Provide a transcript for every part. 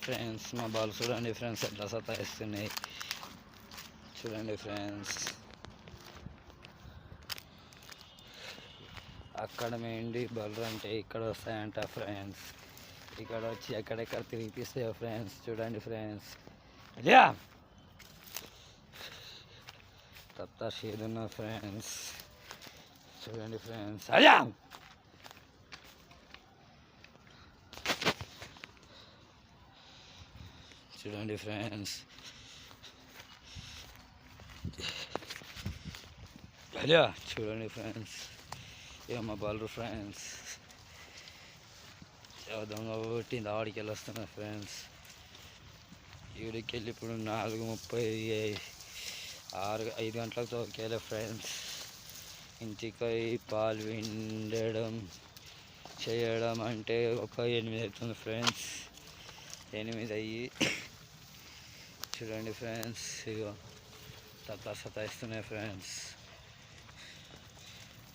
Friends మా ball చూడండి friends ఎట్లా సతాయిస్తున్నాయి చూడండి ఫ్రెండ్స్. అక్కడ మేండి బల్లు అంటే ఇక్కడ వస్తాయంట ఫ్రెండ్స్. ఇక్కడ వచ్చి ఎక్కడెక్కడ తిరిగిపిస్తాయో ఫ్రెండ్స్ చూడండి ఫ్రెండ్స్. అయ్యా తత్తా షేదున్నా ఫ్రెండ్స్ చూడండి ఫ్రెండ్స్. అయ్యా చూడండి ఫ్రెండ్స్. అయ్యా చూడండి ఫ్రెండ్స్. ఇక మా బాలు ఫ్రెండ్స్ దొంగ కొట్టింది ఆడికి వెళ్ళి వస్తున్నా ఫ్రెండ్స్. ఈడికి వెళ్ళి ఇప్పుడు 4:30 5 గంటలకు తోకేలే ఫ్రెండ్స్. ఇంటికి పాలు విండడం చేయడం అంటే ఒక 8 అవుతుంది ఫ్రెండ్స్. 8 అయ్యి చూడండి ఫ్రెండ్స్. ఇగో సతాయిస్తున్నాయి ఫ్రెండ్స్.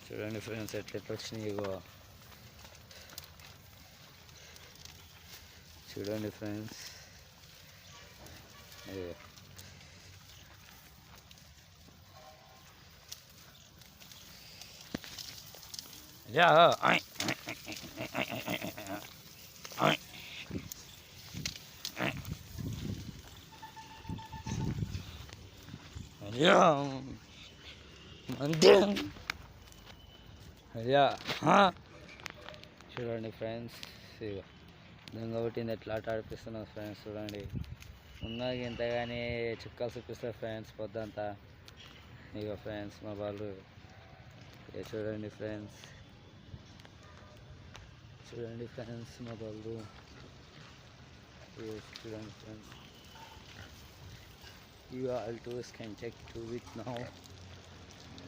చూడండి ఫ్రెండ్స్ ఎట్లా వచ్చినాయి. ఇగో చూడండి ఫ్రెండ్స్. యా అంతే అయ్యా చూడండి ఫ్రెండ్స్. ఇక దొంగ కొట్టింది ఎట్లా ఆట ఆడిపిస్తున్నాం ఫ్రెండ్స్. చూడండి ఉన్నది ఎంతగానే చుక్కలు చూపిస్తారు ఫ్రెండ్స్ పొద్దంతా. ఇక ఫ్రెండ్స్ మా వాళ్ళు చూడండి ఫ్రెండ్స్. చూడండి ఫ్రెండ్స్ మా వాళ్ళు చూడండి friends. You all tours can take 2 weeks now.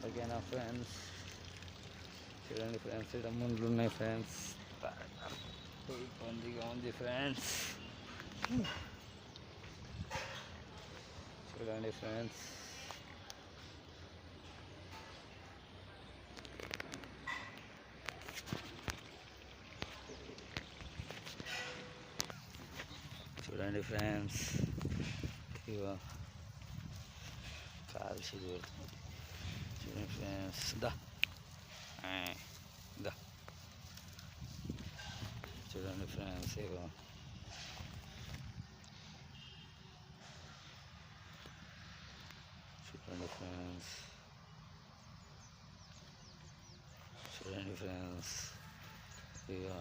Okay now friends. చూడండి ఫ్రెండ్స్ ఇక్కడ ముండ్లు ఉన్నాయి ఫ్రెండ్స్. ఇబ్బందిగా ఉంది ఫ్రెండ్స్. చూడండి ఫ్రెండ్స్. చూడండి ఫ్రెండ్స్. ఇగో కాల్చి పెడుతుంది చూడండి ఫ్రెండ్స్. దా చూడండి ఫ్రెండ్స్. ఇగో చూడండి ఫ్రెండ్స్. చూడండి ఫ్రెండ్స్. ఇగో